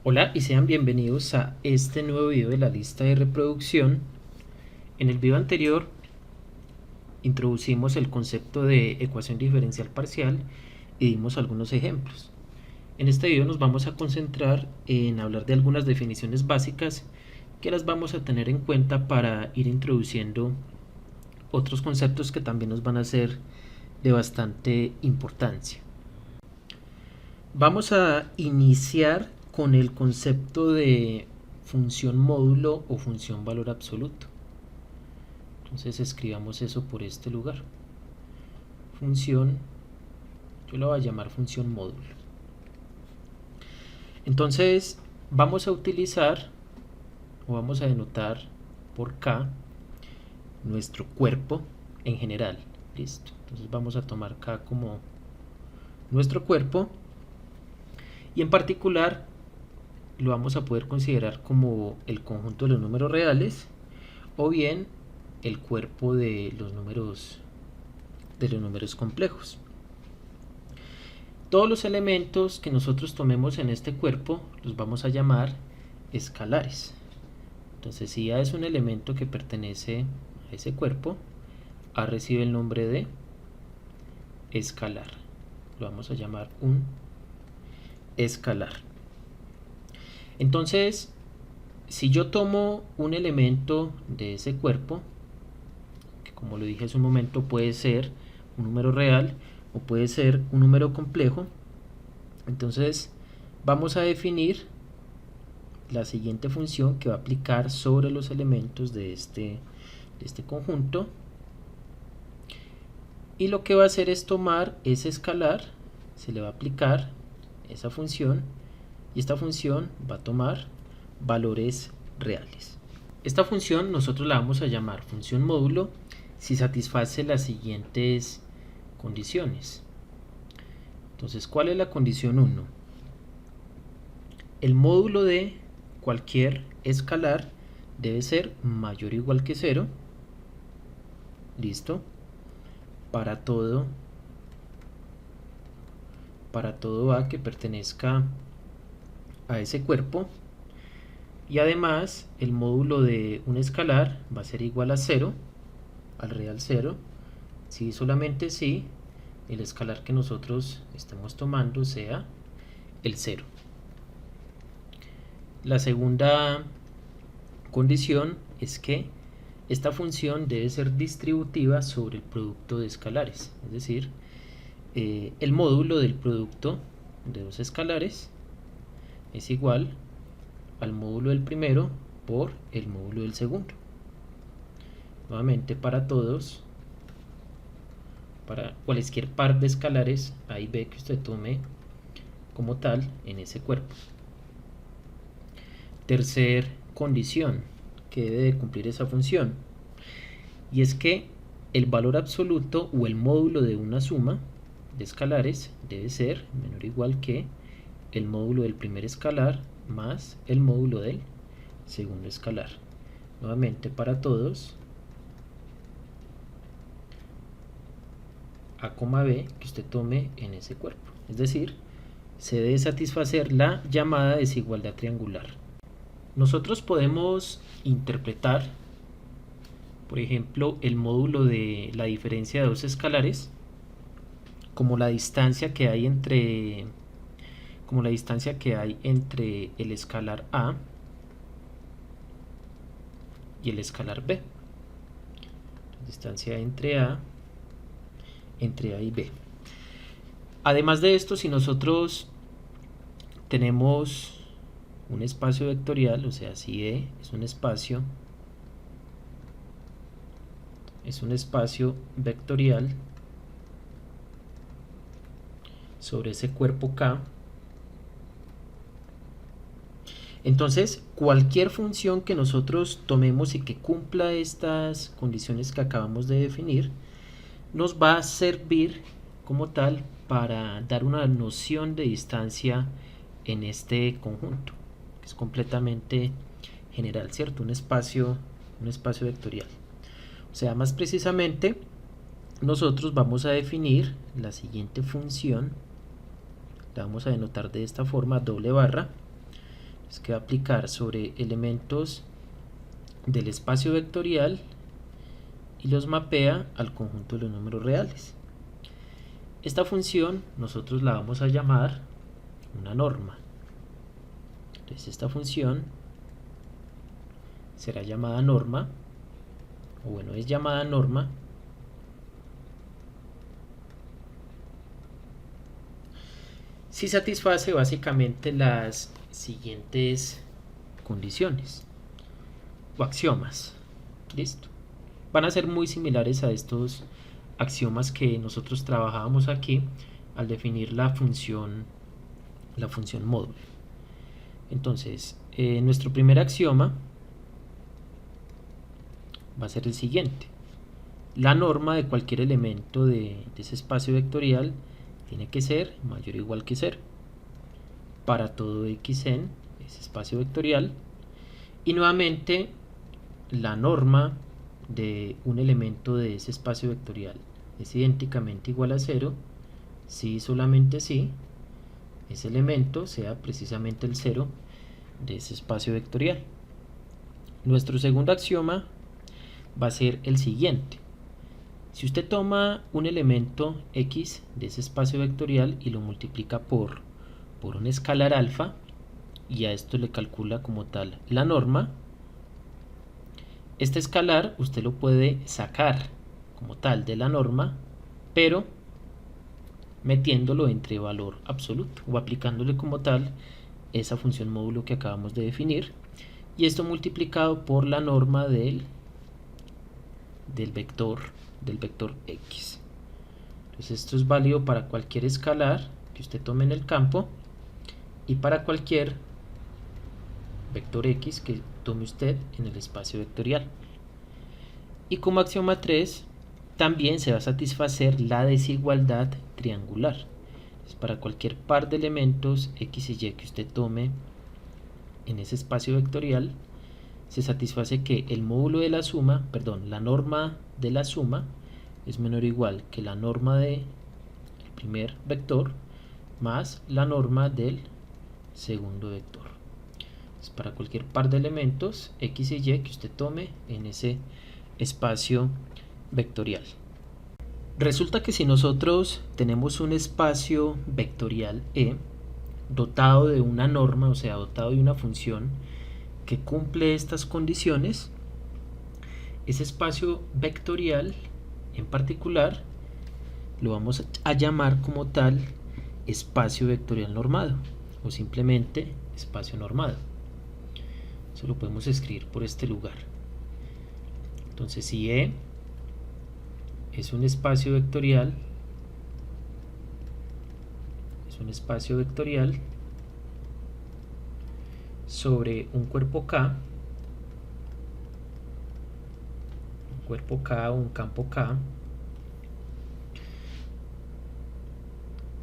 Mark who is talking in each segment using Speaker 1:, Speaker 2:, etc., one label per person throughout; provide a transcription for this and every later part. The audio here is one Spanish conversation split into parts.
Speaker 1: Hola y sean bienvenidos a este nuevo video de la lista de reproducción. En el video anterior introducimos el concepto de ecuación diferencial parcial y dimos algunos ejemplos. En este video nos vamos a concentrar en hablar de algunas definiciones básicas que las vamos a tener en cuenta para ir introduciendo otros conceptos que también nos van a ser de bastante importancia. Vamos a iniciar con el concepto de función módulo o función valor absoluto. Entonces escribamos eso por este lugar. Función, yo la voy a llamar función módulo. Entonces vamos a utilizar o vamos a denotar por K nuestro cuerpo en general. Listo. Entonces vamos a tomar K como nuestro cuerpo y en particular lo vamos a poder considerar como el conjunto de los números reales o bien el cuerpo de los números complejos. Todos los elementos que nosotros tomemos en este cuerpo los vamos a llamar escalares. Entonces, si A es un elemento que pertenece a ese cuerpo, A recibe el nombre de escalar. Lo vamos a llamar un escalar. Entonces, si yo tomo un elemento de ese cuerpo, que como lo dije hace un momento puede ser un número real o puede ser un número complejo, entonces vamos a definir la siguiente función que va a aplicar sobre los elementos de este conjunto, y lo que va a hacer es tomar ese escalar, se le va a aplicar esa función y esta función va a tomar valores reales. Esta función nosotros la vamos a llamar función módulo si satisface las siguientes condiciones. Entonces, ¿cuál es la condición 1? El módulo de cualquier escalar debe ser mayor o igual que 0. Listo. Para todo A que pertenezca a ese cuerpo, y además el módulo de un escalar va a ser igual a 0, al real 0, si solamente si el escalar que nosotros estemos tomando sea el 0. La segunda condición es que esta función debe ser distributiva sobre el producto de escalares, es decir, el módulo del producto de dos escalares es igual al módulo del primero por el módulo del segundo. Nuevamente, para cualquier par de escalares A y B que usted tome como tal en ese cuerpo. Tercer condición que debe de cumplir esa función, y es que el valor absoluto o el módulo de una suma de escalares debe ser menor o igual que el módulo del primer escalar más el módulo del segundo escalar. Nuevamente, para todos A, B que usted tome en ese cuerpo. Es decir, se debe satisfacer la llamada desigualdad triangular. Nosotros podemos interpretar, por ejemplo, el módulo de la diferencia de dos escalares como la distancia que hay entre el escalar A y el escalar B. La distancia entre A y B. Además de esto, si nosotros tenemos un espacio vectorial, o sea, si E es un espacio vectorial sobre ese cuerpo K, entonces cualquier función que nosotros tomemos y que cumpla estas condiciones que acabamos de definir nos va a servir como tal para dar una noción de distancia en este conjunto, que es completamente general, ¿cierto? Un espacio vectorial. O sea, más precisamente, nosotros vamos a definir la siguiente función, la vamos a denotar de esta forma, doble barra, es que va a aplicar sobre elementos del espacio vectorial y los mapea al conjunto de los números reales. Esta función nosotros la vamos a llamar una norma. Entonces esta función será llamada norma, o bueno, es llamada norma si satisface básicamente las siguientes condiciones o axiomas. Listo. Van a ser muy similares a estos axiomas que nosotros trabajábamos aquí al definir la función módulo. Entonces, nuestro primer axioma va a ser el siguiente: la norma de cualquier elemento de ese espacio vectorial tiene que ser mayor o igual que 0 para todo x en ese espacio vectorial, y nuevamente la norma de un elemento de ese espacio vectorial es idénticamente igual a 0 si solamente si ese elemento sea precisamente el 0 de ese espacio vectorial. Nuestro segundo axioma va a ser el siguiente: si usted toma un elemento x de ese espacio vectorial y lo multiplica por un escalar alfa, y a esto le calcula como tal la norma, este escalar usted lo puede sacar como tal de la norma, pero metiéndolo entre valor absoluto o aplicándole como tal esa función módulo que acabamos de definir, y esto multiplicado por la norma del vector x. Entonces esto es válido para cualquier escalar que usted tome en el campo y para cualquier vector x que tome usted en el espacio vectorial. Y como axioma 3 también se va a satisfacer la desigualdad triangular. Entonces, para cualquier par de elementos x y y que usted tome en ese espacio vectorial, se satisface que el módulo de la suma, perdón, la norma de la suma es menor o igual que la norma del primer vector más la norma del segundo vector. Entonces, para cualquier par de elementos x y y que usted tome en ese espacio vectorial. Resulta que si nosotros tenemos un espacio vectorial E dotado de una norma, o sea, dotado de una función que cumple estas condiciones, ese espacio vectorial en particular lo vamos a llamar como tal espacio vectorial normado, o simplemente espacio normado. Eso lo podemos escribir por este lugar. Entonces, si E es un espacio vectorial, sobre un cuerpo K, o un campo K,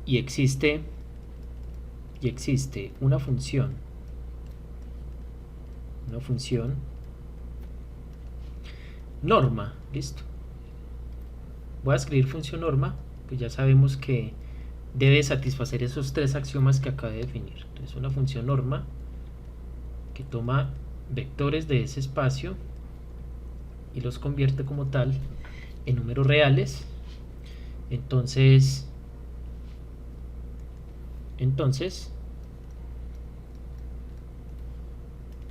Speaker 1: y existe una función norma. Listo. Voy a escribir función norma, pues ya sabemos que debe satisfacer esos tres axiomas que acabé de definir. Entonces, una función norma que toma vectores de ese espacio y los convierte como tal en números reales. Entonces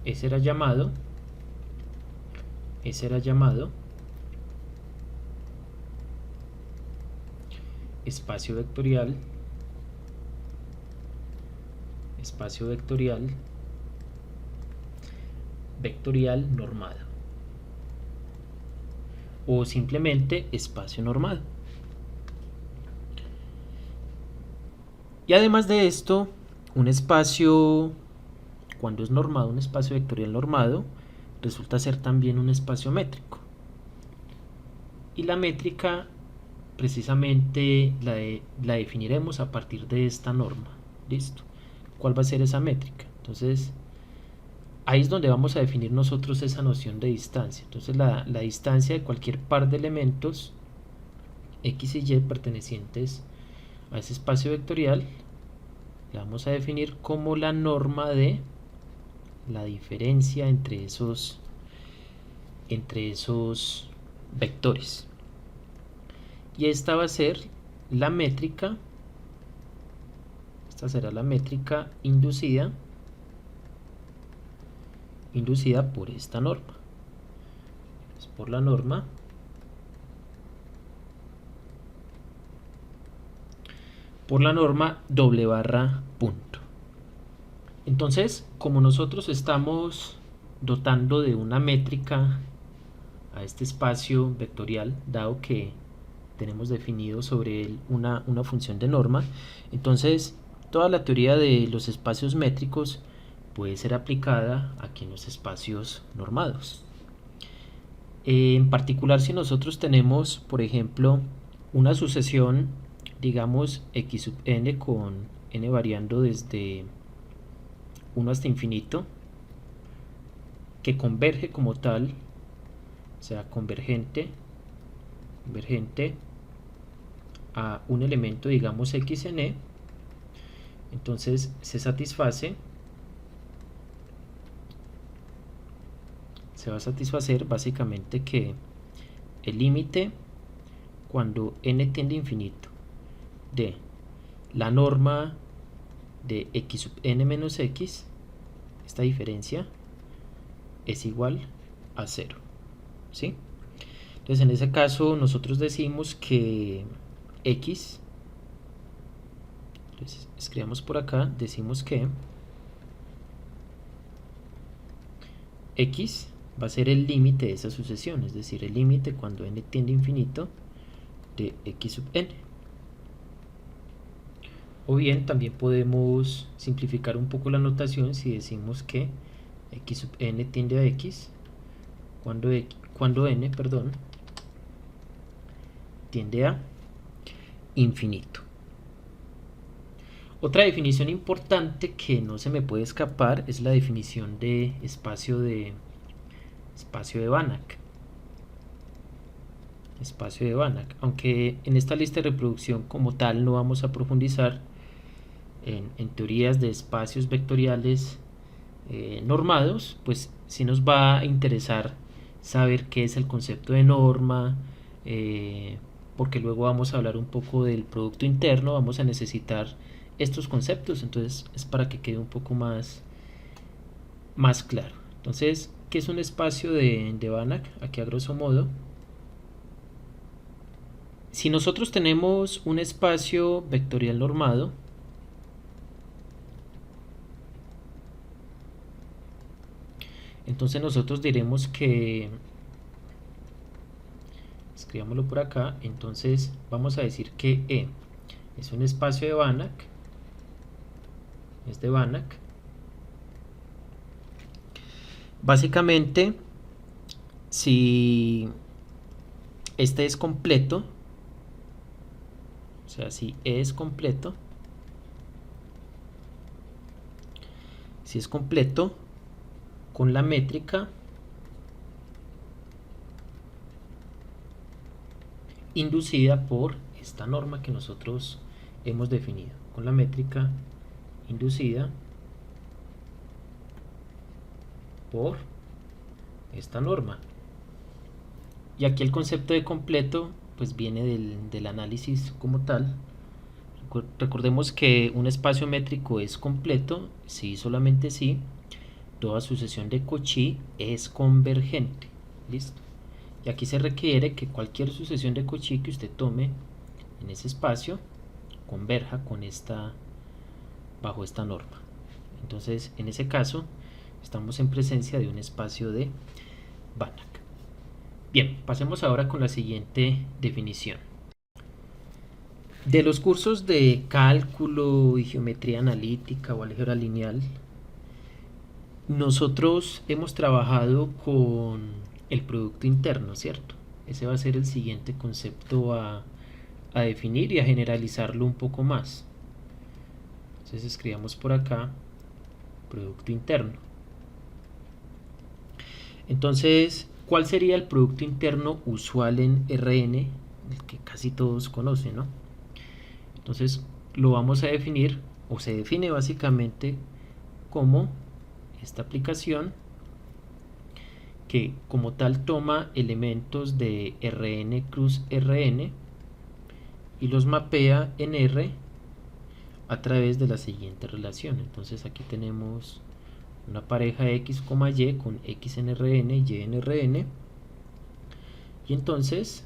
Speaker 1: ese era llamado espacio vectorial normado, o simplemente espacio normado. Y además de esto, un espacio, cuando es normado, un espacio vectorial normado, resulta ser también un espacio métrico. Y la métrica precisamente la definiremos a partir de esta norma. Listo. ¿Cuál va a ser esa métrica? Entonces, ahí es donde vamos a definir nosotros esa noción de distancia. Entonces, la distancia de cualquier par de elementos x y y pertenecientes a ese espacio vectorial la vamos a definir como la norma de la diferencia entre esos vectores. Y esta va a ser la métrica, esta será la métrica inducida por esta norma. Es por la norma doble barra punto. Entonces, como nosotros estamos dotando de una métrica a este espacio vectorial, dado que tenemos definido sobre él una función de norma, entonces toda la teoría de los espacios métricos puede ser aplicada aquí en los espacios normados. En particular, si nosotros tenemos, por ejemplo, una sucesión, digamos x sub n con n variando desde 1 hasta infinito, que converge como tal, o sea, convergente a un elemento, digamos x en e, entonces se va a satisfacer básicamente que el límite cuando n tiende a infinito de la norma de x sub n menos x, esta diferencia es igual a 0, ¿sí? Entonces en ese caso nosotros decimos que x, entonces escribamos por acá, decimos que x va a ser el límite de esa sucesión, es decir, el límite cuando n tiende a infinito de x sub n. O bien también podemos simplificar un poco la notación si decimos que x sub n tiende a x cuando n tiende a infinito. Otra definición importante que no se me puede escapar es la definición de espacio de Banach. Espacio de Banach. Aunque en esta lista de reproducción como tal no vamos a profundizar en teorías de espacios vectoriales normados, pues sí nos va a interesar saber qué es el concepto de norma, porque luego vamos a hablar un poco del producto interno, vamos a necesitar estos conceptos, entonces es para que quede un poco más claro. Entonces, ¿qué es un espacio de Banach? Aquí a grosso modo, si nosotros tenemos un espacio vectorial normado, entonces nosotros diremos que, escribámoslo por acá, entonces vamos a decir que E es un espacio de Banach, es de Banach. Básicamente, si este es completo, o sea, si E es completo, si es completo con la métrica inducida por esta norma que nosotros hemos definido, con la métrica inducida por esta norma. Y aquí el concepto de completo pues viene del análisis como tal. Recordemos que un espacio métrico es completo si solamente si toda sucesión de Cauchy es convergente. ¿Listo? Y aquí se requiere que cualquier sucesión de Cauchy que usted tome en ese espacio converja con bajo esta norma. Entonces, en ese caso, estamos en presencia de un espacio de Banach. Bien, pasemos ahora con la siguiente definición. De los cursos de cálculo y geometría analítica o álgebra lineal, nosotros hemos trabajado con el producto interno, ¿cierto? Ese va a ser el siguiente concepto a definir y a generalizarlo un poco más. Entonces escribamos por acá producto interno. Entonces, ¿cuál sería el producto interno usual en Rn? El que casi todos conocen, ¿no? Entonces lo vamos a definir, o se define básicamente como esta aplicación que como tal toma elementos de Rn cruz Rn y los mapea en R a través de la siguiente relación. Entonces aquí tenemos una pareja x, y con x en Rn, y en Rn, y entonces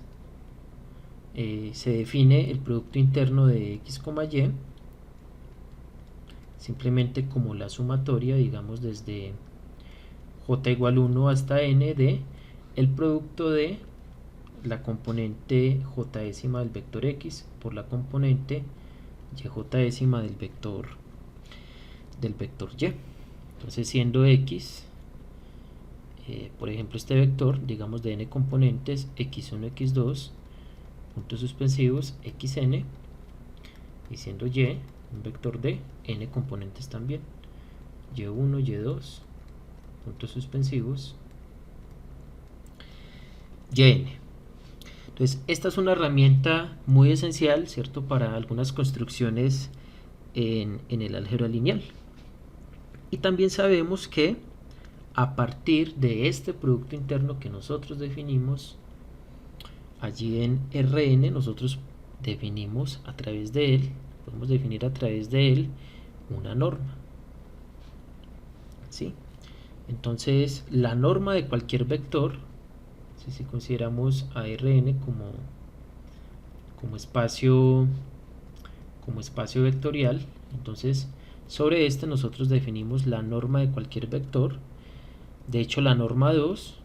Speaker 1: se define el producto interno de x, y simplemente como la sumatoria, digamos desde j igual 1 hasta n de el producto de la componente j décima del vector x por la componente yj décima del vector y. Entonces siendo x, por ejemplo este vector, digamos de n componentes, x1, x2, puntos suspensivos, xn, y siendo y un vector de n componentes también, y1, y2, puntos suspensivos, yn. Entonces esta es una herramienta muy esencial, ¿cierto?, para algunas construcciones en el álgebra lineal. Y también sabemos que a partir de este producto interno que nosotros definimos allí en Rn, nosotros definimos a través de él, podemos definir a través de él una norma, ¿sí? Entonces la norma de cualquier vector, si consideramos a Rn como espacio vectorial, entonces sobre este nosotros definimos la norma de cualquier vector. De hecho, la norma 2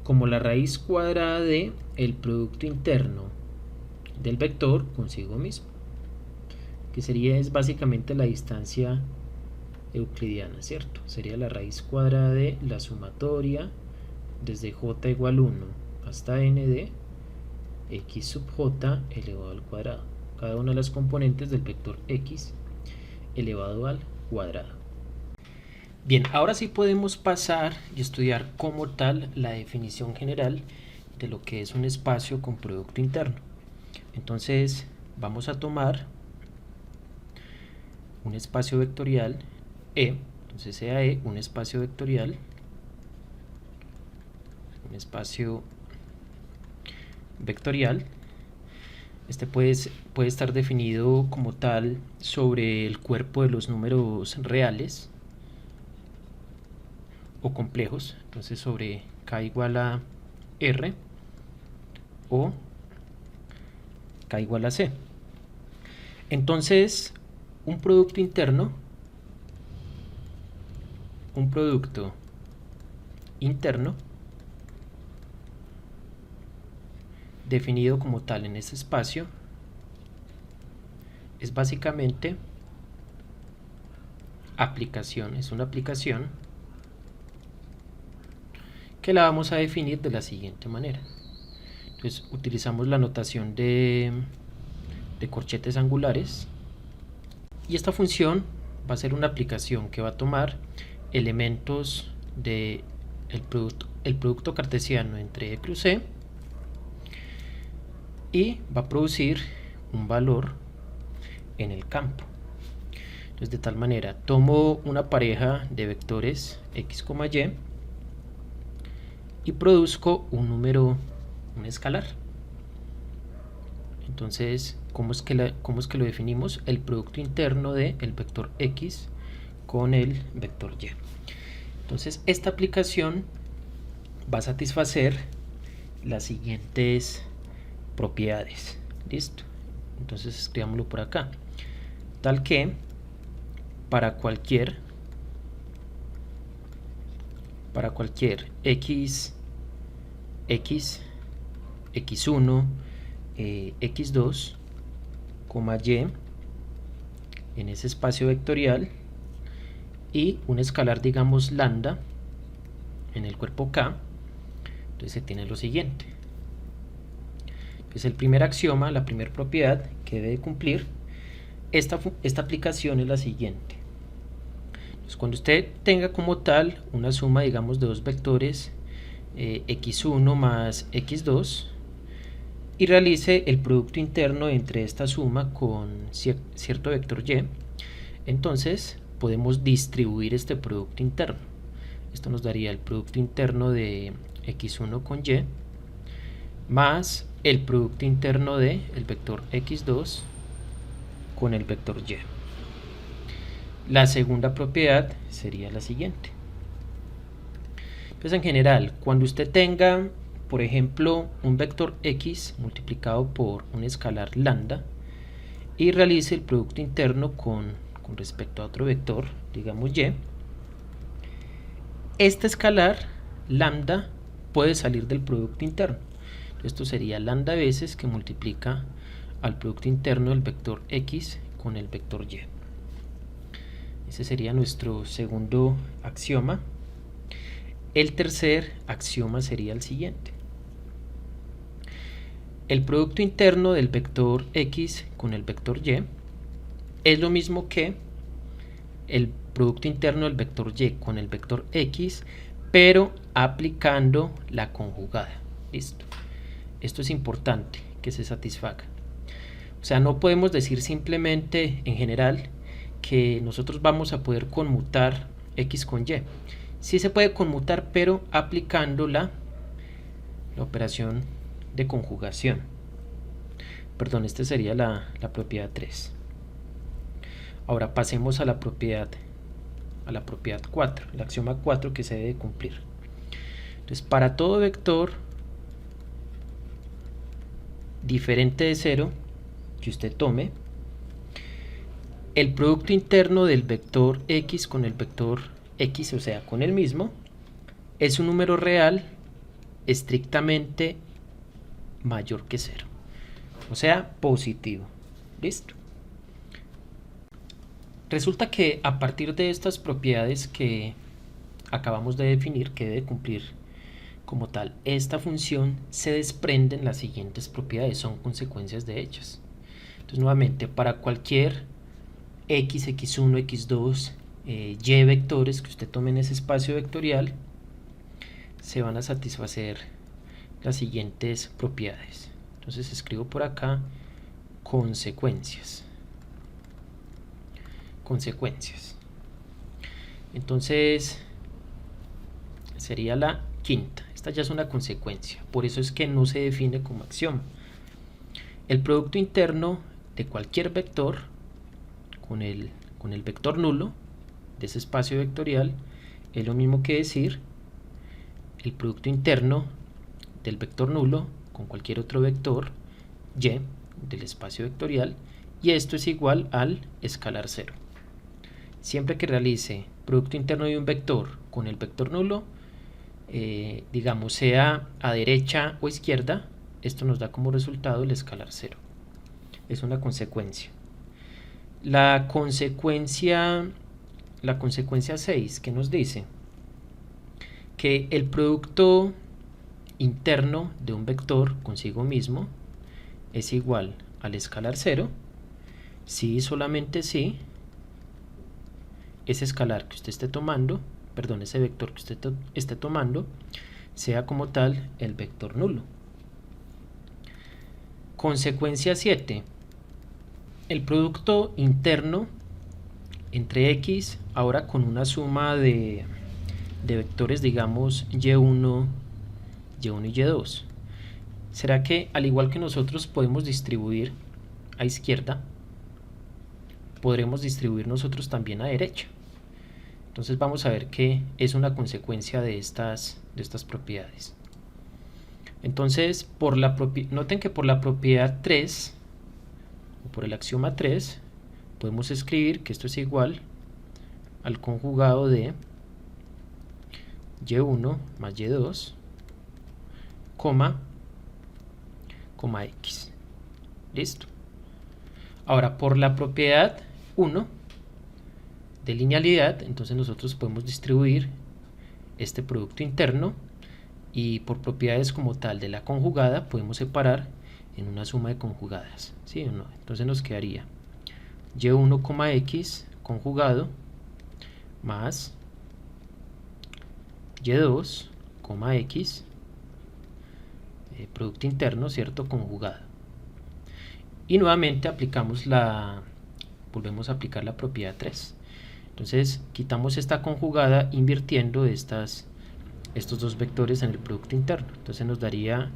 Speaker 1: como la raíz cuadrada de el producto interno del vector consigo mismo, que es básicamente la distancia euclidiana, ¿cierto? Sería la raíz cuadrada de la sumatoria desde j igual 1 hasta n de x sub j elevado al cuadrado, cada una de las componentes del vector x elevado al cuadrado. Bien, ahora sí podemos pasar y estudiar como tal la definición general de lo que es un espacio con producto interno. Entonces vamos a tomar un espacio vectorial E, entonces sea E un espacio vectorial, este puede estar definido como tal sobre el cuerpo de los números reales o complejos, entonces sobre k igual a r o k igual a c. Entonces un producto interno definido como tal en este espacio es básicamente es una aplicación que la vamos a definir de la siguiente manera. Entonces utilizamos la notación de corchetes angulares, y esta función va a ser una aplicación que va a tomar elementos de el producto cartesiano entre E cruz C y va a producir un valor en el campo. Entonces de tal manera tomo una pareja de vectores x, y y produzco un escalar. Entonces ¿cómo es que lo definimos? El producto interno del vector x con el vector y. Entonces esta aplicación va a satisfacer las siguientes propiedades. ¿Listo? Entonces escribámoslo por acá. Tal que para cualquier x, x1, x2, y en ese espacio vectorial y un escalar, digamos lambda, en el cuerpo K, entonces se tiene lo siguiente. Entonces el primer axioma, la primera propiedad que debe cumplir esta aplicación es la siguiente. Entonces cuando usted tenga como tal una suma, digamos, de dos vectores x1 más x2 y realice el producto interno entre esta suma con cierto vector y, entonces podemos distribuir este producto interno. Esto nos daría el producto interno de x1 con y más el producto interno de el vector x2 con el vector y. La segunda propiedad sería la siguiente. Entonces, en general, cuando usted tenga, por ejemplo, un vector x multiplicado por un escalar lambda y realice el producto interno con respecto a otro vector, digamos y, este escalar lambda puede salir del producto interno. Esto sería lambda veces que multiplica al producto interno del vector x con el vector y. Ese sería nuestro segundo axioma. El tercer axioma sería el siguiente. El producto interno del vector x con el vector y es lo mismo que el producto interno del vector y con el vector x, pero aplicando la conjugada. Listo. Esto es importante que se satisfaga. O sea, no podemos decir simplemente en general que nosotros vamos a poder conmutar x con y. Sí se puede conmutar, pero aplicando la operación de conjugación. Perdón, esta sería la propiedad 3. Ahora pasemos a la propiedad 4, el axioma 4 que se debe cumplir. Entonces, para todo vector diferente de 0 que usted tome, el producto interno del vector x con el vector x, o sea, con el mismo, es un número real estrictamente mayor que 0, o sea, positivo. ¿Listo? Resulta que a partir de estas propiedades que acabamos de definir, que debe cumplir como tal esta función, se desprenden las siguientes propiedades, son consecuencias de ellas. Entonces, nuevamente, para cualquier x, x1, x2, y vectores que usted tome en ese espacio vectorial, se van a satisfacer las siguientes propiedades. Entonces escribo por acá consecuencias. Entonces sería la quinta. Esta ya es una consecuencia, por eso es que no se define como axioma. El producto interno de cualquier vector con el vector nulo de ese espacio vectorial es lo mismo que decir el producto interno del vector nulo con cualquier otro vector y del espacio vectorial, y esto es igual al escalar 0. Siempre que realice producto interno de un vector con el vector nulo, digamos sea a derecha o izquierda, esto nos da como resultado el escalar 0. Es una consecuencia. La consecuencia 6, que nos dice que el producto interno de un vector consigo mismo es igual al escalar 0 si solamente si ese escalar que usted esté tomando, perdón, ese vector que usted esté tomando sea como tal el vector nulo. Consecuencia 7. El producto interno entre x, ahora con una suma de vectores, digamos y1 y y2. ¿Será que al igual que nosotros podemos distribuir a izquierda, podremos distribuir nosotros también a derecha? Entonces vamos a ver qué es una consecuencia de estas propiedades. Entonces, noten que por la propiedad 3, o por el axioma 3, podemos escribir que esto es igual al conjugado de y1 más y2, coma x. Listo. Ahora, por la propiedad 1 de linealidad, entonces nosotros podemos distribuir este producto interno, y por propiedades como tal de la conjugada podemos separar en una suma de conjugadas, ¿sí o no? Entonces nos quedaría y1, x conjugado más y2, x producto interno, ¿cierto? Conjugado. Y nuevamente volvemos a aplicar la propiedad 3. Entonces quitamos esta conjugada invirtiendo estos dos vectores en el producto interno. Entonces nos daría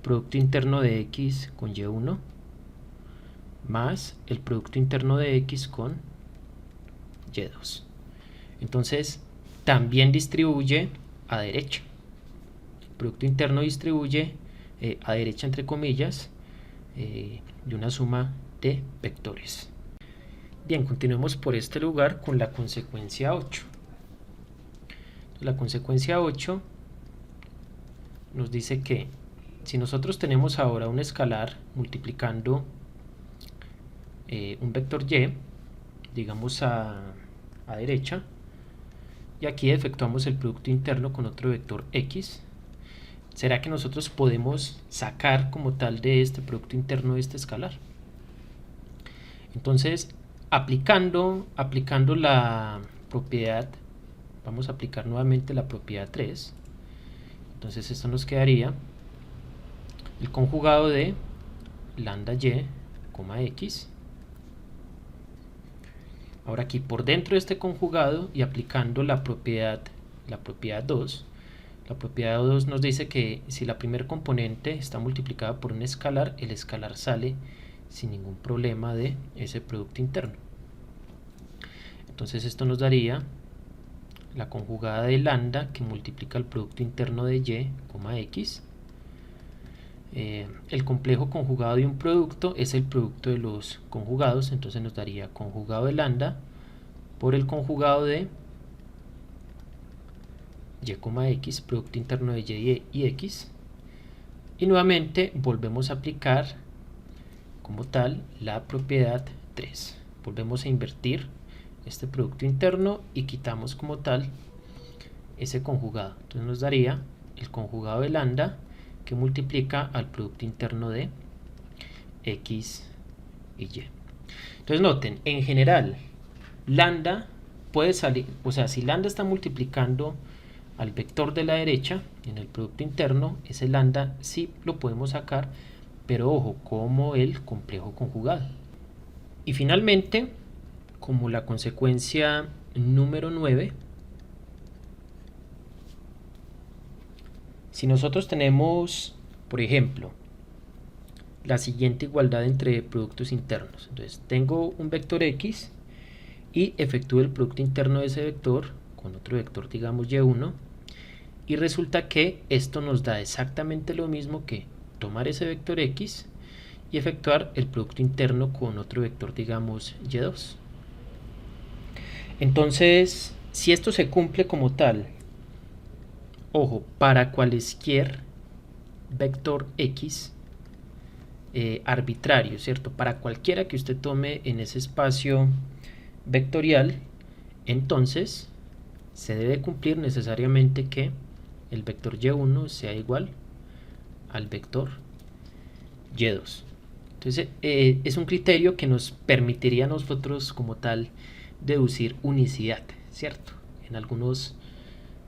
Speaker 1: producto interno de x con y1 más el producto interno de x con y2. Entonces también distribuye a derecha. El producto interno distribuye a derecha entre comillas de una suma de vectores. Bien, continuemos por este lugar con la consecuencia 8. La consecuencia 8 nos dice que si nosotros tenemos ahora un escalar multiplicando un vector y, digamos a derecha, y aquí efectuamos el producto interno con otro vector x, ¿será que nosotros podemos sacar como tal de este producto interno este escalar? Entonces, aplicando la propiedad, vamos a aplicar nuevamente la propiedad 3. Entonces esto nos quedaría el conjugado de lambda y, x. Ahora aquí por dentro de este conjugado y aplicando la propiedad 2, la propiedad 2 nos dice que si la primer componente está multiplicada por un escalar, el escalar sale sin ningún problema de ese producto interno. Entonces esto nos daría la conjugada de lambda que multiplica el producto interno de y, x. El complejo conjugado de un producto es el producto de los conjugados, entonces nos daría conjugado de lambda por el conjugado de y, x, producto interno de y x. Y nuevamente volvemos a aplicar como tal la propiedad 3. Volvemos a invertir este producto interno y quitamos como tal ese conjugado. Entonces nos daría el conjugado de lambda que multiplica al producto interno de x y y. Entonces noten, en general, lambda puede salir, o sea, si lambda está multiplicando al vector de la derecha en el producto interno, ese lambda sí lo podemos sacar, pero ojo, como el complejo conjugado. Y finalmente, como la consecuencia número 9, si nosotros tenemos, por ejemplo, la siguiente igualdad entre productos internos, entonces tengo un vector x y efectúo el producto interno de ese vector con otro vector, digamos y1, y resulta que esto nos da exactamente lo mismo que tomar ese vector x y efectuar el producto interno con otro vector, digamos y2. Entonces, si esto se cumple como tal, ojo, para cualquier vector x arbitrario, ¿cierto? Para cualquiera que usted tome en ese espacio vectorial, entonces se debe cumplir necesariamente que el vector y1 sea igual al vector y2. Entonces es un criterio que nos permitiría a nosotros como tal deducir unicidad, ¿cierto? En algunos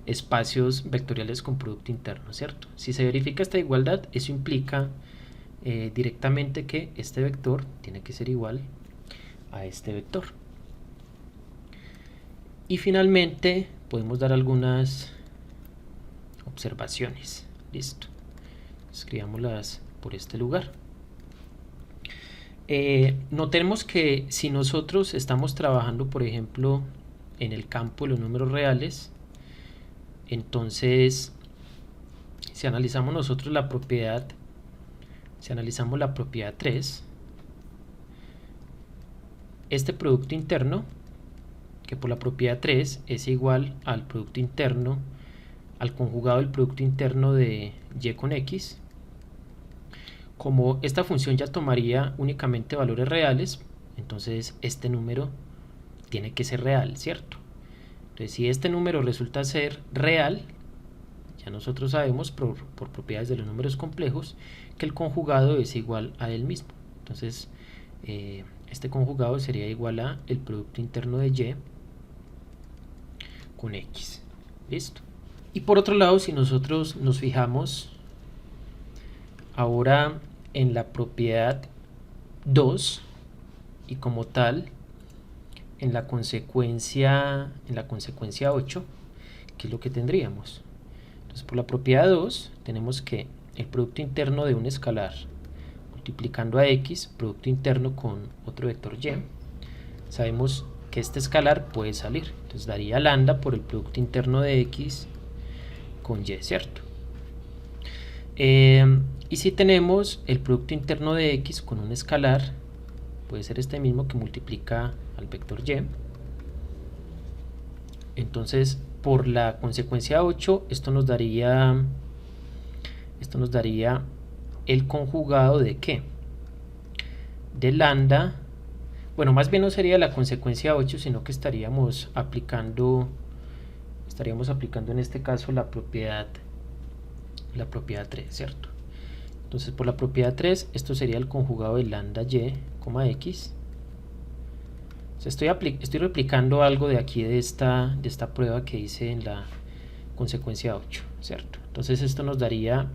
Speaker 1: espacios vectoriales con producto interno, ¿cierto? Si se verifica esta igualdad, eso implica directamente que este vector tiene que ser igual a este vector. Y finalmente podemos dar algunas observaciones. Listo. Escribámoslas por este lugar. Notemos que si nosotros estamos trabajando, por ejemplo, en el campo de los números reales, entonces si analizamos nosotros la propiedad, si analizamos la propiedad 3, este producto interno, que por la propiedad 3 es igual al producto interno, al conjugado del producto interno de y con x, como esta función ya tomaría únicamente valores reales, entonces este número tiene que ser real, ¿cierto? Entonces si este número resulta ser real, ya nosotros sabemos por propiedades de los números complejos que el conjugado es igual a él mismo. Entonces este conjugado sería igual a el producto interno de y con x. ¿Listo? Y por otro lado, si nosotros nos fijamos ahora en la propiedad 2 y como tal en la consecuencia 8, ¿qué es lo que tendríamos? Entonces, por la propiedad 2 tenemos que el producto interno de un escalar multiplicando a x, producto interno con otro vector y, sabemos que este escalar puede salir, entonces daría lambda por el producto interno de x con y, ¿cierto? Y si tenemos el producto interno de x con un escalar, puede ser este mismo que multiplica al vector y, entonces por la consecuencia 8 esto nos daría el conjugado de ¿qué? De lambda. Bueno, más bien no sería la consecuencia 8, sino que estaríamos aplicando en este caso la propiedad 3, ¿cierto? Entonces por la propiedad 3 esto sería el conjugado de lambda y, x. O sea, estoy replicando algo de aquí de esta prueba que hice en la consecuencia 8, ¿cierto? Entonces esto nos daría,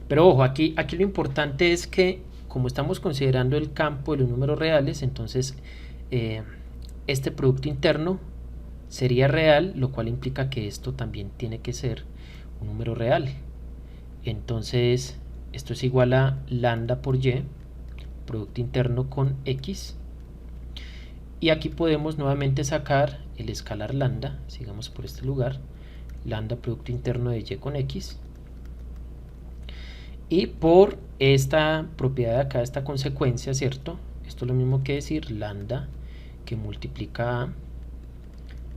Speaker 1: pero ojo, aquí lo importante es que como estamos considerando el campo de los números reales, entonces este producto interno sería real, lo cual implica que esto también tiene que ser un número real. Entonces esto es igual a lambda por y, producto interno con x, y aquí podemos nuevamente sacar el escalar lambda, sigamos por este lugar, lambda producto interno de y con x, y por esta propiedad de acá, esta consecuencia, ¿cierto? Esto es lo mismo que decir lambda que multiplica a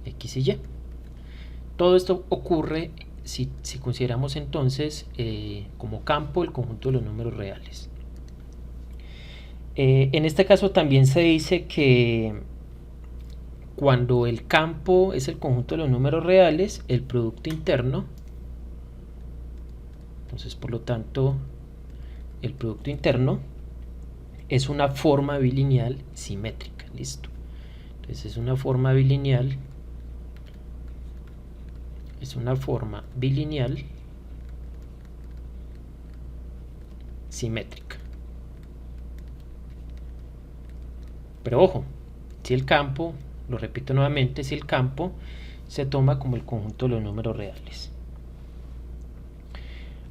Speaker 1: x y y. Todo esto ocurre si consideramos entonces como campo el conjunto de los números reales. En este caso también se dice que cuando el campo es el conjunto de los números reales, el producto interno, entonces por lo tanto el producto interno es una forma bilineal simétrica, listo. Entonces es una forma bilineal simétrica. Pero ojo, si el campo, lo repito nuevamente, si el campo se toma como el conjunto de los números reales.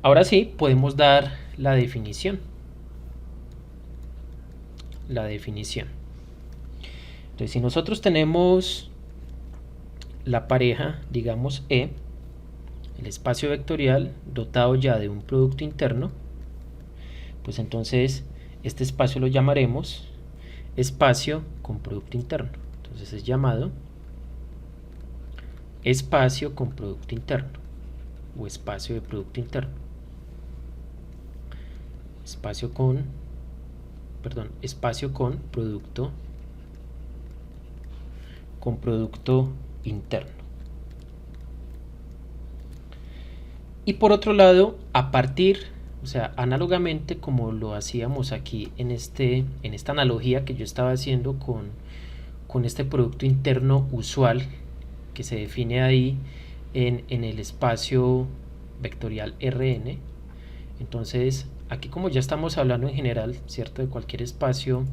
Speaker 1: Ahora sí, podemos dar la definición. Entonces, si nosotros tenemos la pareja, digamos E, el espacio vectorial dotado ya de un producto interno, pues entonces este espacio lo llamaremos espacio con producto interno. Entonces es llamado espacio con producto interno o espacio de producto interno. Espacio con producto interno. Y por otro lado, análogamente como lo hacíamos aquí en esta analogía que yo estaba haciendo con este producto interno usual que se define ahí en el espacio vectorial Rn. Entonces aquí, como ya estamos hablando en general, ¿cierto?, de cualquier espacio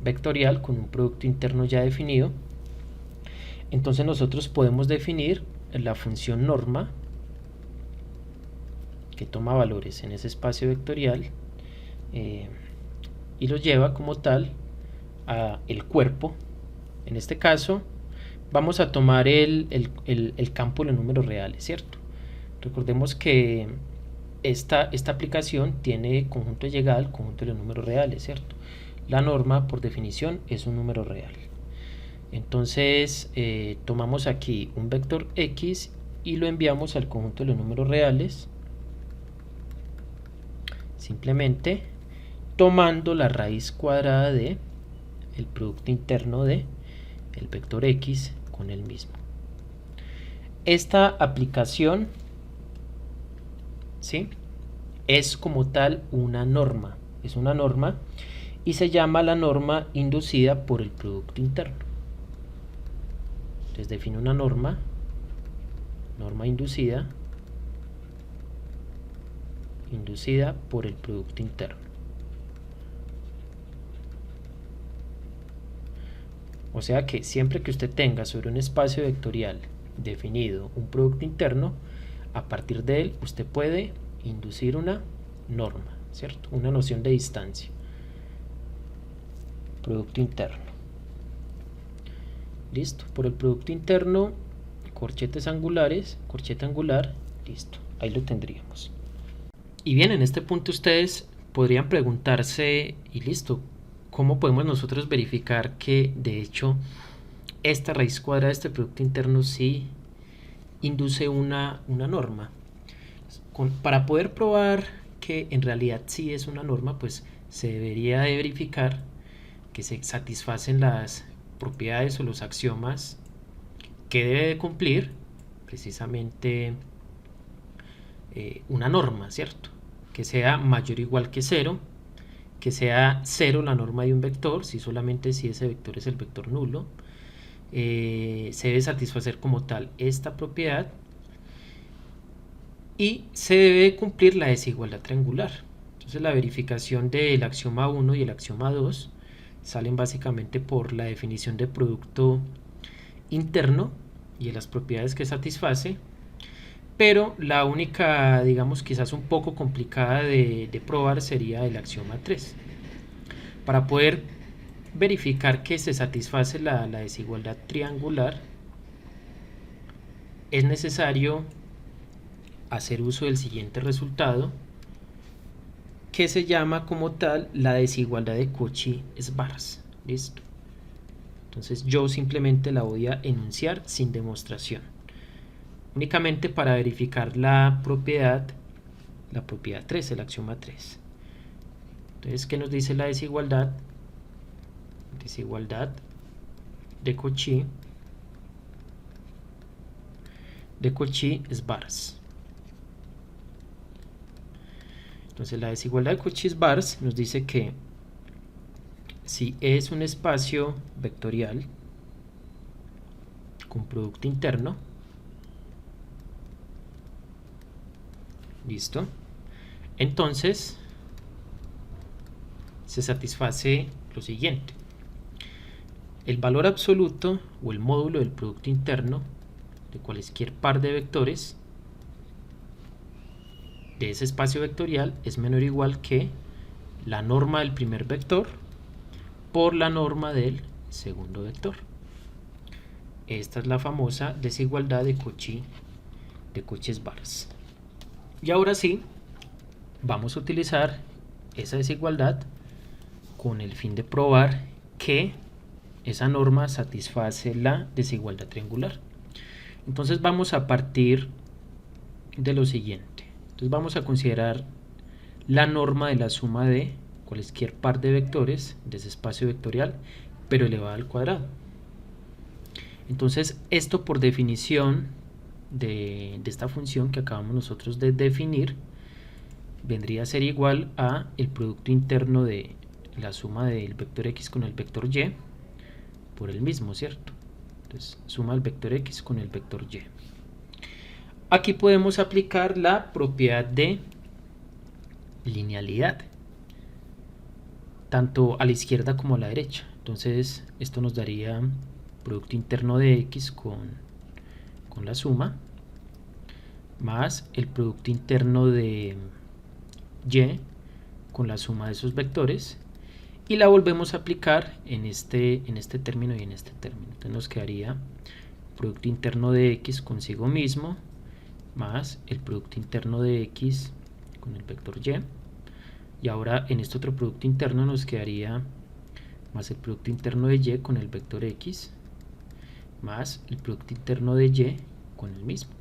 Speaker 1: vectorial con un producto interno ya definido, entonces nosotros podemos definir la función norma que toma valores en ese espacio vectorial y los lleva como tal a el cuerpo. En este caso vamos a tomar el campo de los números reales, ¿cierto? Recordemos que esta aplicación tiene conjunto de llegada al conjunto de los números reales, ¿cierto? La norma, por definición, es un número real. Entonces tomamos aquí un vector x y lo enviamos al conjunto de los números reales, simplemente tomando la raíz cuadrada de el producto interno de el vector x con el mismo. Esta aplicación, ¿sí?, es como tal una norma, es una norma y se llama la norma inducida por el producto interno. Entonces define una norma inducida por el producto interno. O sea que siempre que usted tenga sobre un espacio vectorial definido un producto interno, a partir de él usted puede inducir una norma, ¿cierto? Una noción de distancia. Producto interno. Listo. Por el producto interno, corchetes angulares, corchete angular, listo. Ahí lo tendríamos. Y bien, en este punto ustedes podrían preguntarse, y listo, ¿cómo podemos nosotros verificar que de hecho esta raíz cuadrada de este producto interno sí induce una norma? Para poder probar que en realidad sí es una norma, pues se debería de verificar que se satisfacen las propiedades o los axiomas que debe de cumplir precisamente una norma, ¿cierto? Que sea mayor o igual que 0, que sea 0 la norma de un vector, solamente si ese vector es el vector nulo. Se debe satisfacer como tal esta propiedad y se debe cumplir la desigualdad triangular. Entonces la verificación del axioma 1 y el axioma 2 salen básicamente por la definición de producto interno y de las propiedades que satisface, pero la única, digamos, quizás un poco complicada de probar sería el axioma 3. Para poder verificar que se satisface la desigualdad triangular, es necesario hacer uso del siguiente resultado, que se llama como tal la desigualdad de Cauchy-Schwarz. ¿Listo? Entonces yo simplemente la voy a enunciar sin demostración, únicamente para verificar la propiedad 3, el axioma 3. Entonces, ¿qué nos dice la desigualdad? Desigualdad de Cauchy-Schwarz. Entonces la desigualdad de Cauchy-Schwarz nos dice que si es un espacio vectorial con producto interno, listo, entonces se satisface lo siguiente: el valor absoluto o el módulo del producto interno de cualquier par de vectores de ese espacio vectorial es menor o igual que la norma del primer vector por la norma del segundo vector. Esta es la famosa desigualdad de Cauchy-Schwarz. Y ahora sí, vamos a utilizar esa desigualdad con el fin de probar que esa norma satisface la desigualdad triangular. Entonces vamos a partir de lo siguiente. Entonces vamos a considerar la norma de la suma de cualquier par de vectores de ese espacio vectorial, pero elevada al cuadrado. Entonces esto, por definición de esta función que acabamos nosotros de definir, vendría a ser igual a el producto interno de la suma del vector x con el vector y por el mismo, ¿cierto? Entonces suma el vector x con el vector y. Aquí podemos aplicar la propiedad de linealidad, tanto a la izquierda como a la derecha. Entonces esto nos daría producto interno de x con la suma, más el producto interno de y con la suma de esos vectores, y la volvemos a aplicar en este término y en este término. Entonces nos quedaría producto interno de x consigo mismo más el producto interno de x con el vector y, y ahora en este otro producto interno nos quedaría más el producto interno de y con el vector x más el producto interno de y con el mismo.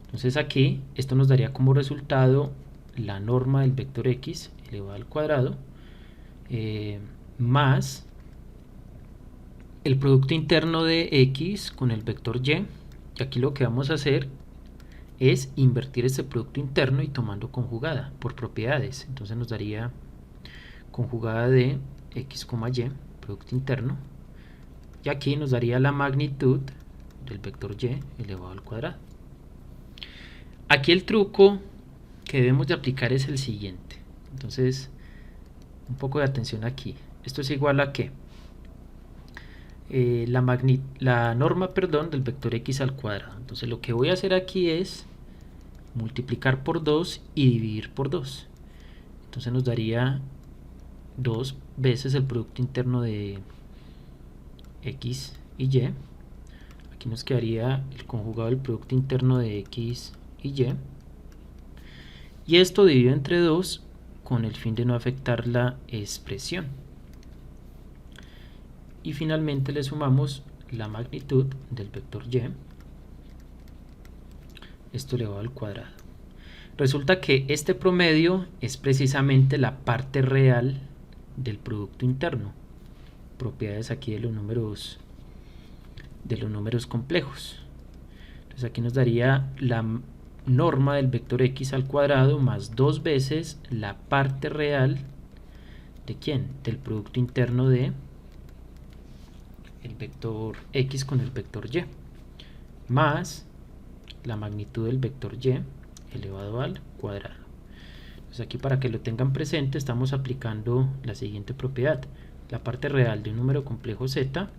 Speaker 1: Entonces aquí esto nos daría como resultado la norma del vector x elevado al cuadrado más el producto interno de x con el vector y. Y aquí lo que vamos a hacer es invertir este producto interno y tomando conjugada por propiedades. Entonces nos daría conjugada de x, y, producto interno, y aquí nos daría la magnitud del vector y elevado al cuadrado. Aquí el truco que debemos de aplicar es el siguiente. Entonces, un poco de atención aquí. Esto es igual a ¿qué? la norma, perdón, del vector x al cuadrado. Entonces lo que voy a hacer aquí es multiplicar por 2 y dividir por 2. Entonces nos daría 2 veces el producto interno de x y y. Aquí nos quedaría el conjugado del producto interno de x y y. Y esto dividido entre 2 con el fin de no afectar la expresión. Y finalmente le sumamos la magnitud del vector y, esto elevado al cuadrado. Resulta que este promedio es precisamente la parte real del producto interno, propiedades aquí de los números complejos. Entonces aquí nos daría la norma del vector x al cuadrado más 2 veces la parte real de ¿quién? Del producto interno de el vector x con el vector y, más la magnitud del vector y elevado al cuadrado. Entonces aquí, para que lo tengan presente, estamos aplicando la siguiente propiedad: la parte real de un número complejo z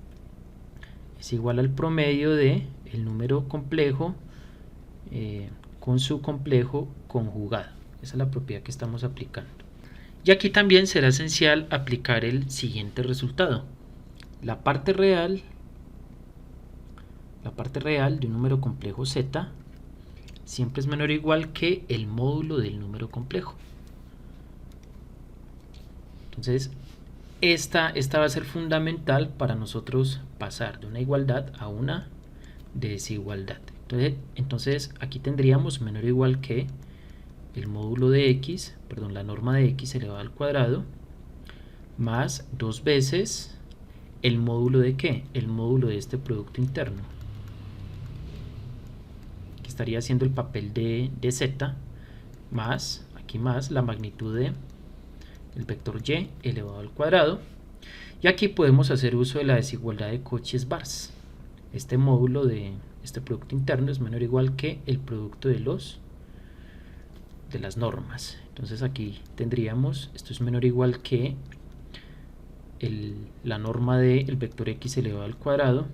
Speaker 1: es igual al promedio de el número complejo con su complejo conjugado. Esa es la propiedad que estamos aplicando. Y aquí también será esencial aplicar el siguiente resultado: la parte real de un número complejo z siempre es menor o igual que el módulo del número complejo. Entonces esta va a ser fundamental para nosotros pasar de una igualdad a una desigualdad. Entonces aquí tendríamos menor o igual que el módulo de x, perdón, la norma de x elevado al cuadrado, más 2 veces el módulo de ¿qué? El módulo de este producto interno, que estaría haciendo el papel de z, más, aquí más, la magnitud de el vector y elevado al cuadrado. Y aquí podemos hacer uso de la desigualdad de Cauchy-Schwarz. Este módulo de este producto interno es menor o igual que el producto de las normas. Entonces aquí tendríamos, esto es menor o igual que la norma del vector x elevado al cuadrado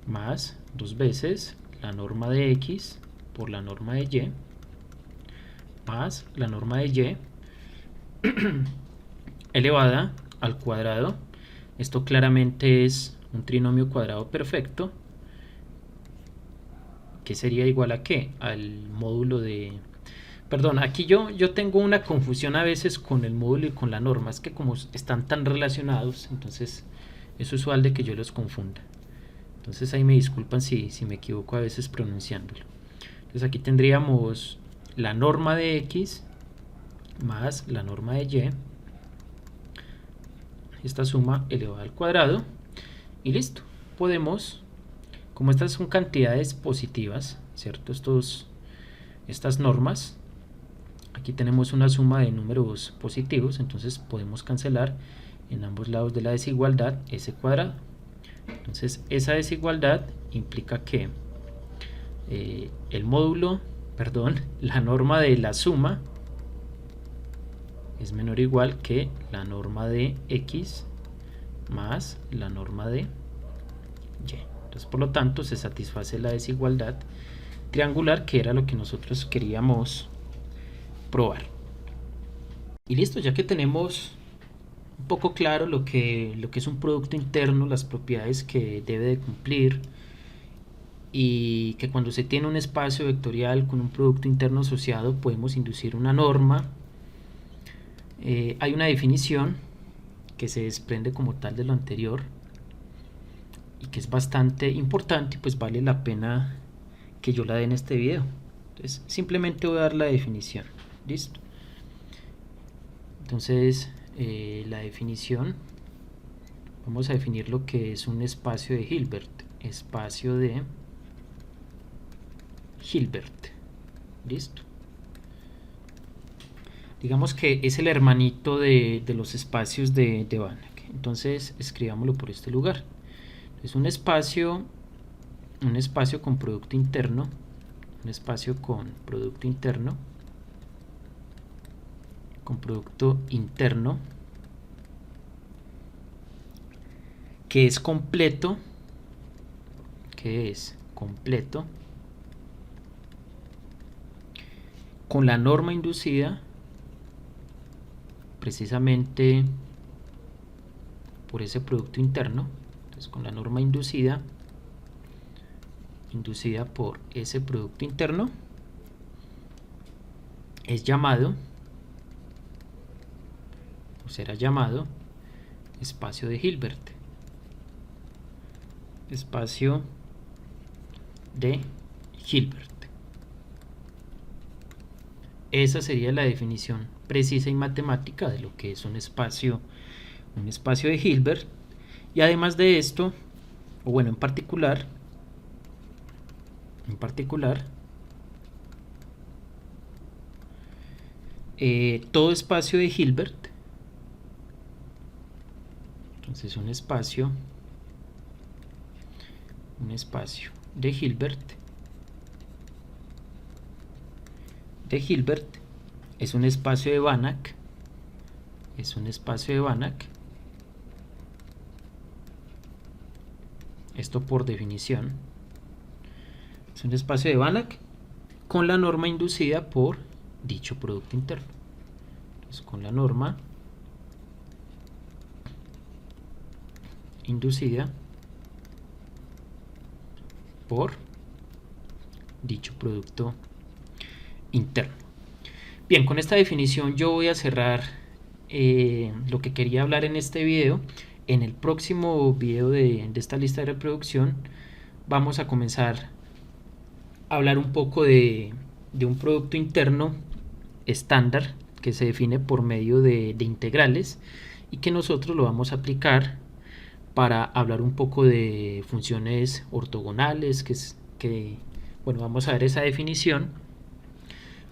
Speaker 1: más 2 veces la norma de x por la norma de y más la norma de y elevada al cuadrado. Esto claramente es un trinomio cuadrado perfecto, que sería igual a ¿qué? Al módulo de... Perdón, aquí yo tengo una confusión a veces con el módulo y con la norma. Es que como están tan relacionados, entonces es usual de que yo los confunda. Entonces ahí me disculpan si me equivoco a veces pronunciándolo. Entonces aquí tendríamos la norma de x más la norma de y, esta suma elevada al cuadrado, y listo. Podemos, como estas son cantidades positivas, ¿cierto? Estas normas, aquí tenemos una suma de números positivos, entonces podemos cancelar en ambos lados de la desigualdad ese cuadrado. Entonces esa desigualdad implica que el módulo, perdón, la norma de la suma es menor o igual que la norma de x más la norma de y. Entonces, por lo tanto, se satisface la desigualdad triangular, que era lo que nosotros queríamos probar. Y listo, ya que tenemos un poco claro lo que es un producto interno, las propiedades que debe de cumplir, y que cuando se tiene un espacio vectorial con un producto interno asociado podemos inducir una norma, hay una definición que se desprende como tal de lo anterior y que es bastante importante, pues vale la pena que yo la dé en este video. Entonces simplemente voy a dar la definición. Listo. Entonces la definición, vamos a definir lo que es un espacio de Hilbert. Espacio de Hilbert. Listo. Digamos que es el hermanito de los espacios de Banach. Entonces escribámoslo por este lugar. Es un espacio con producto interno, que es completo, con la norma inducida precisamente por ese producto interno. Entonces, con la norma inducida por ese producto interno, es llamado, o será llamado, espacio de Hilbert. Espacio de Hilbert. Esa sería la definición precisa y matemática de lo que es un espacio de Hilbert. Y además de esto, o bueno, en particular, todo espacio de Hilbert, entonces un espacio de Hilbert es un espacio de Banach, esto por definición, es un espacio de Banach con la norma inducida por dicho producto interno. Entonces, con la norma inducida por dicho producto interno. Bien, con esta definición yo voy a cerrar lo que quería hablar en este video. En el próximo video de esta lista de reproducción vamos a comenzar a hablar un poco de un producto interno estándar que se define por medio de integrales y que nosotros lo vamos a aplicar para hablar un poco de funciones ortogonales, bueno, vamos a ver esa definición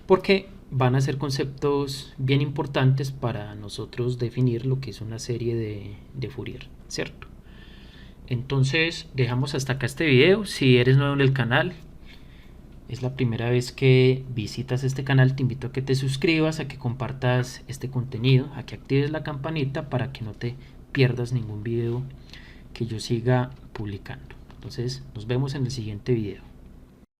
Speaker 1: porque van a ser conceptos bien importantes para nosotros definir lo que es una serie de Fourier, ¿cierto? Entonces dejamos hasta acá este video. Si eres nuevo en el canal, es la primera vez que visitas este canal, te invito a que te suscribas, a que compartas este contenido, a que actives la campanita para que no te pierdas ningún video que yo siga publicando. Entonces nos vemos en el siguiente video.